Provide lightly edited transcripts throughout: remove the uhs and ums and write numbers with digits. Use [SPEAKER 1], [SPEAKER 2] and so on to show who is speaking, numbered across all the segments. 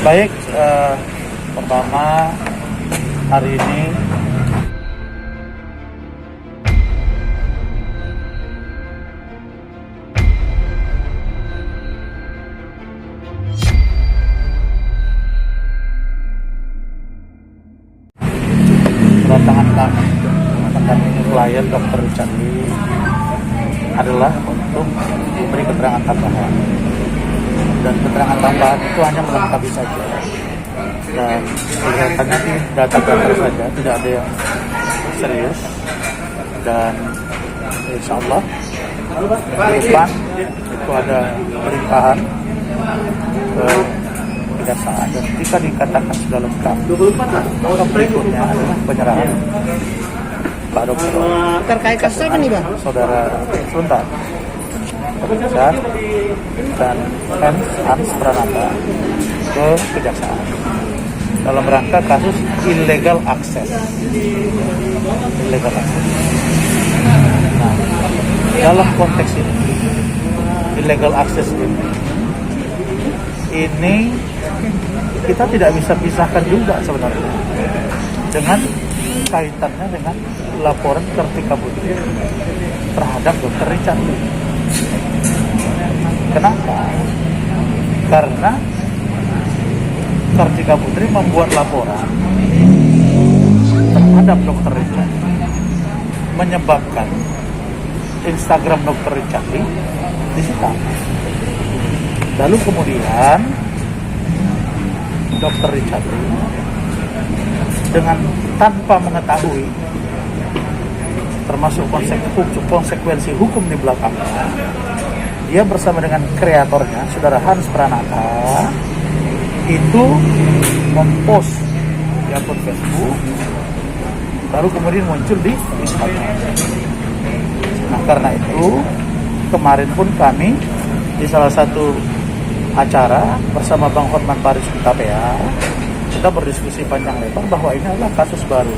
[SPEAKER 1] Baik, pertama hari ini kedatangan kami klien Dr. Richard Lee adalah untuk memberi keterangan tambahan, dan keterangan tambahan itu hanya melengkapi saja, dan kelihatannya di data-data saja, tidak ada yang serius. Dan insya Allah ke depan itu ada pelimpahan ke kejaksaan, dan jika dikatakan sudah lengkap, maka berikutnya adalah penyerahan Pak Dokter.
[SPEAKER 2] Terkait kasus apa nih, Bang?
[SPEAKER 1] Saudara Sebentar, Richard dan Hans Pranata ke kejaksaan dalam rangka kasus illegal access. Nah, dalam konteks ini, illegal access ini kita tidak bisa pisahkan juga sebenarnya dengan kaitannya dengan laporan Kartika Putri terhadap Dr. Richard Lee. Kenapa? Karena Kartika Putri membuat laporan terhadap Dr. Richard, menyebabkan Instagram Dr. Richard Lee disita. Lalu kemudian Dr. Richard Lee dengan tanpa mengetahui, termasuk konsekuensi hukum di belakangnya, dia bersama dengan kreatornya, saudara Hans Pranata, itu mempost di akun Facebook, baru kemudian muncul di Instagram. Nah, karena itu kemarin pun kami di salah satu acara bersama Bang Hotman Paris KPA, kita berdiskusi panjang lebar bahwa ini adalah kasus baru.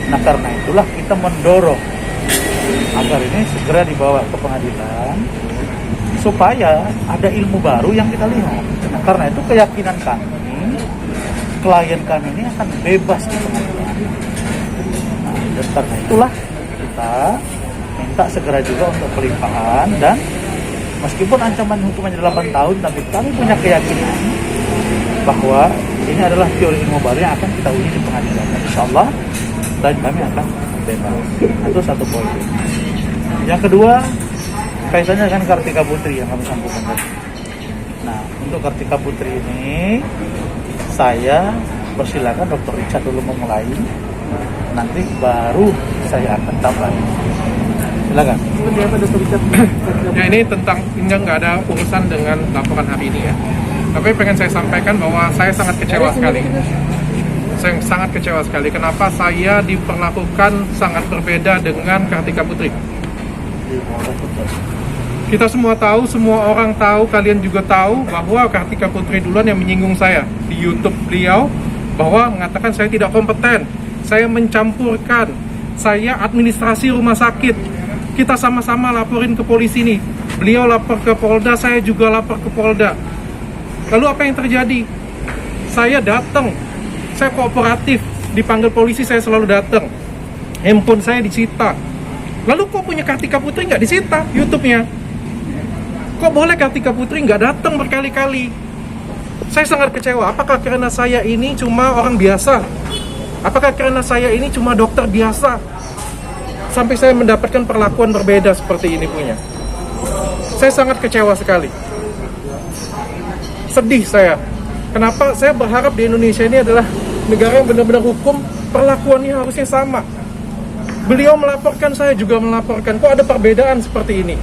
[SPEAKER 1] Nah, karena itulah kita mendorong agar ini segera dibawa ke pengadilan supaya ada ilmu baru yang kita lihat. Nah, karena itu keyakinan kami, klien kami ini akan bebas di pengadilan. Nah, dan karena itulah kita minta segera juga untuk pelimpahan, dan meskipun ancaman hukumannya 8 tahun, tapi kami punya keyakinan bahwa ini adalah teori ilmu baru yang akan kita uji di pengadilan. Insya Allah, dan kami akan bebas. Itu satu poin. Yang kedua, kaitannya dengan Kartika Putri yang kami sampaikan tadi. Nah, untuk Kartika Putri ini, saya persilakan Dr. Richard dulu memulai, nanti baru saya akan tambah. Silakan.
[SPEAKER 2] Seperti apa, Dr. Richard?
[SPEAKER 3] Ya, ini nggak ada urusan dengan laporan hari ini ya. Tapi pengen saya sampaikan bahwa saya sangat kecewa sekali. Saya sangat kecewa sekali. Kenapa saya diperlakukan sangat berbeda dengan Kartika Putri? Kita semua tahu, semua orang tahu, kalian juga tahu bahwa Kartika Putri duluan yang menyinggung saya di YouTube beliau, bahwa mengatakan saya tidak kompeten, saya mencampurkan, saya administrasi rumah sakit. Kita sama-sama laporin ke polisi nih. Beliau lapor ke Polda, saya juga lapor ke Polda. Lalu apa yang terjadi? Saya datang, saya kooperatif, dipanggil polisi saya selalu datang. Handphone saya disita. Lalu kok punya Kartika Putri nggak disita YouTube-nya? Kok boleh Kartika Putri nggak datang berkali-kali? Saya sangat kecewa. Apakah karena saya ini cuma orang biasa? Apakah karena saya ini cuma dokter biasa? Sampai saya mendapatkan perlakuan berbeda seperti ini punya. Saya sangat kecewa sekali. Sedih saya. Kenapa? Saya berharap di Indonesia ini adalah negara yang benar-benar hukum, perlakuannya harusnya sama. Beliau melaporkan, saya juga melaporkan. Kok ada perbedaan seperti ini?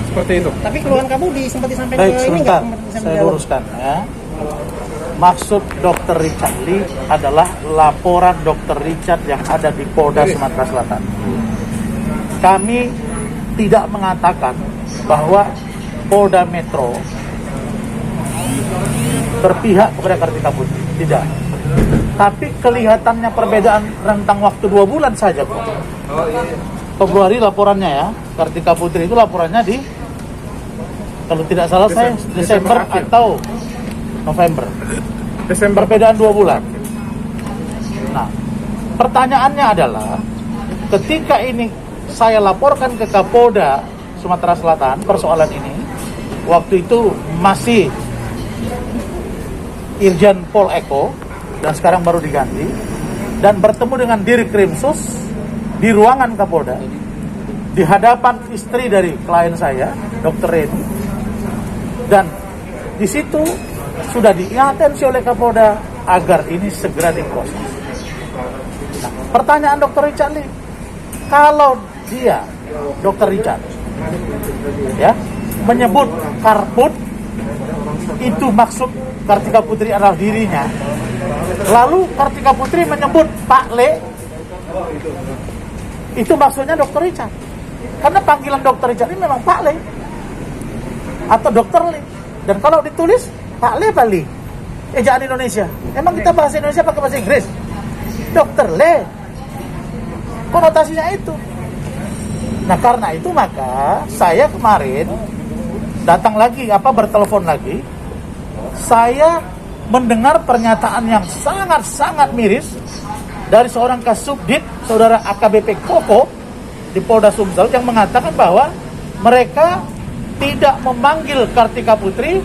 [SPEAKER 3] Seperti itu.
[SPEAKER 2] Tapi keluhan kamu sempat disampaikan
[SPEAKER 1] Baik,
[SPEAKER 2] ke ini
[SPEAKER 1] sebentar,
[SPEAKER 2] nggak?
[SPEAKER 1] saya luruskan ya. Maksud Dr. Richard Lee adalah laporan Dr. Richard yang ada di Polda Sumatera Selatan. Kami tidak mengatakan bahwa Polda Metro berpihak kepada Kartika Putri, tidak. Tapi kelihatannya perbedaan rentang waktu 2 bulan saja, Pak. Februari laporannya ya, Kartika Putri itu laporannya di, kalau tidak salah saya, Desember atau November.
[SPEAKER 3] Desember.
[SPEAKER 1] Perbedaan 2 bulan. Nah, pertanyaannya adalah ketika ini saya laporkan ke Kapolda Sumatera Selatan persoalan ini, waktu itu masih Irjen Pol Eko dan sekarang baru diganti, dan bertemu dengan Dirkrimsus di ruangan Kapolda di hadapan istri dari klien saya, Dr. Reni, dan di situ sudah diingatkan oleh Kapolda agar ini segera diproses. Nah, pertanyaan Dr. Richard Lee, kalau dia, Dr. Richard, ya, menyebut Karput, itu maksud Kartika Putri adalah dirinya, lalu Kartika Putri menyebut Pak Le, itu maksudnya Dr. Richard, karena panggilan Dr. Richard ini memang Pak Le atau Dr. Le, dan kalau ditulis Pak Le, Pak Le, ejaan Indonesia. Emang kita bahasa Indonesia pakai bahasa Inggris? Dr. Le, konotasinya itu. Nah, karena itu maka saya kemarin datang lagi, bertelepon lagi. Saya mendengar pernyataan yang sangat-sangat miris dari seorang Kasubdit, saudara AKBP Koko di Polda Sumsel, yang mengatakan bahwa mereka tidak memanggil Kartika Putri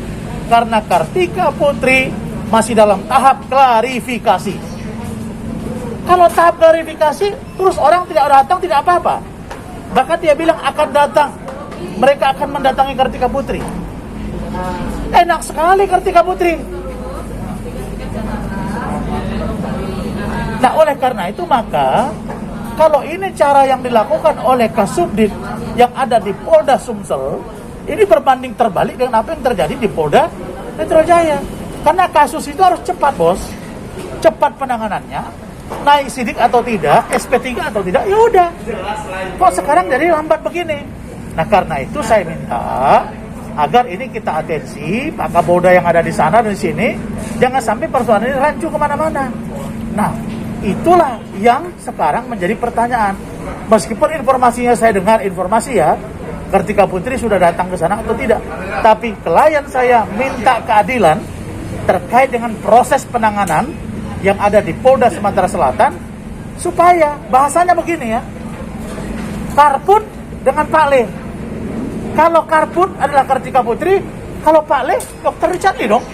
[SPEAKER 1] karena Kartika Putri masih dalam tahap klarifikasi. Kalau tahap klarifikasi, terus orang tidak datang, tidak apa-apa. Bahkan dia bilang akan datang, mereka akan mendatangi Kartika Putri. Enak sekali Kartika Putri. Nah, oleh karena itu maka kalau ini cara yang dilakukan oleh Kasubdit yang ada di Polda Sumsel, ini berbanding terbalik dengan apa yang terjadi di Polda Metro Jaya. Karena kasus itu harus cepat, bos. Cepat penanganannya, naik sidik atau tidak, SP3 atau tidak, ya udah. Kok sekarang jadi lambat begini? Nah, karena itu saya minta agar ini kita atensi, Pak Kapolda yang ada di sana dan di sini, jangan sampai persoalan ini rancu kemana-mana. Nah, itulah yang sekarang menjadi pertanyaan. Meskipun informasinya saya dengar informasi ya, Kartika Putri sudah datang ke sana atau tidak, tapi klien saya minta keadilan terkait dengan proses penanganan yang ada di Polda Sumatera Selatan, supaya bahasanya begini ya, Karput dengan Pak Le. Kalau Karput adalah Kartika Putri, kalau Pak Le Dr. Richard Lee dong,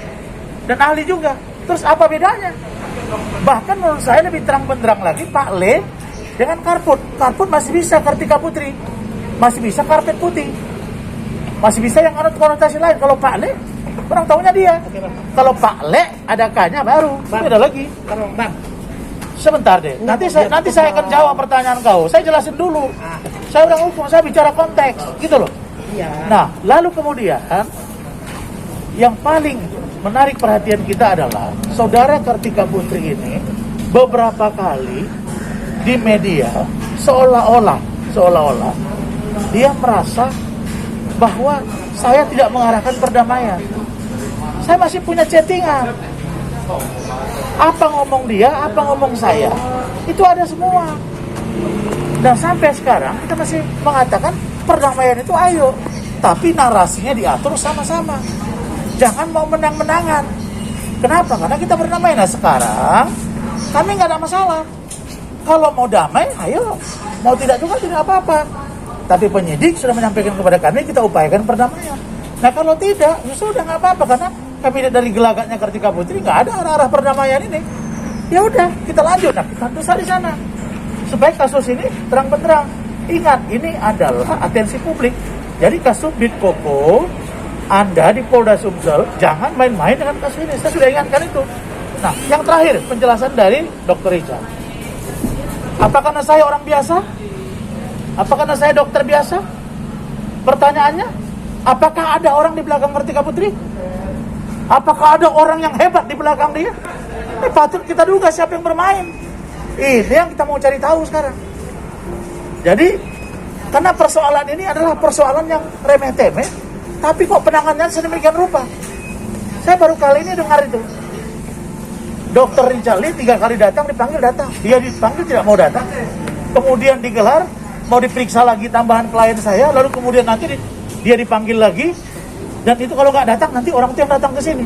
[SPEAKER 1] dan ahli juga. Terus apa bedanya? Bahkan menurut saya lebih terang benderang lagi Pak Le dengan Karput. Karput masih bisa Kartika Putri, masih bisa karpet putih, masih bisa yang ada konotasi lain. Kalau Pak Le, orang tahunya dia. Kalau Pak Le ada K-nya baru, beda lagi.
[SPEAKER 2] Bang,
[SPEAKER 1] sebentar deh. Nanti saya akan jawab pertanyaan kau. Saya jelasin dulu. Saya orang hukum, saya bicara konteks, gitu loh.
[SPEAKER 2] iya.
[SPEAKER 1] Nah, lalu kemudian yang paling menarik perhatian kita adalah saudara Kartika Putri ini beberapa kali di media seolah-olah dia merasa bahwa saya tidak mengarahkan perdamaian. Saya masih punya chattingan. Apa ngomong dia, apa ngomong saya, itu ada semua. Dan sampai sekarang kita masih mengatakan perdamaian itu ayo, tapi narasinya diatur sama-sama. Jangan mau menang-menangan. Kenapa? Karena kita berdamai. Nah, sekarang kami nggak ada masalah. Kalau mau damai, ayo. Mau tidak juga tidak apa-apa. Tapi penyidik sudah menyampaikan kepada kami, kita upayakan perdamaian. Nah, kalau tidak, ya sudah nggak apa-apa, karena kami dari gelagatnya Kartika Putri nggak ada arah-arah perdamaian ini. Ya udah, kita lanjut. Nah, kita terus di sana supaya kasus ini terang benderang. Ingat, ini adalah atensi publik. Jadi Kasubdit Koko, Anda di Polda Sumsel jangan main-main dengan kasus ini. Saya sudah ingatkan itu. Nah, yang terakhir penjelasan dari Dr. Richard. Apa karena saya orang biasa? Apa karena saya dokter biasa? Pertanyaannya, apakah ada orang di belakang Kartika Putri? Apakah ada orang yang hebat di belakang dia? Patut kita duga siapa yang bermain. Ini yang kita mau cari tahu sekarang. Jadi, karena persoalan ini adalah persoalan yang remeh-temeh, tapi kok penanganannya sedemikian rupa. Saya baru kali ini dengar itu. Dr. Richard Lee 3 kali datang, dipanggil datang. Dia dipanggil tidak mau datang. Kemudian digelar, mau diperiksa lagi tambahan klien saya, lalu kemudian nanti dia dipanggil lagi. Dan itu kalau nggak datang, nanti orang itu yang datang ke sini.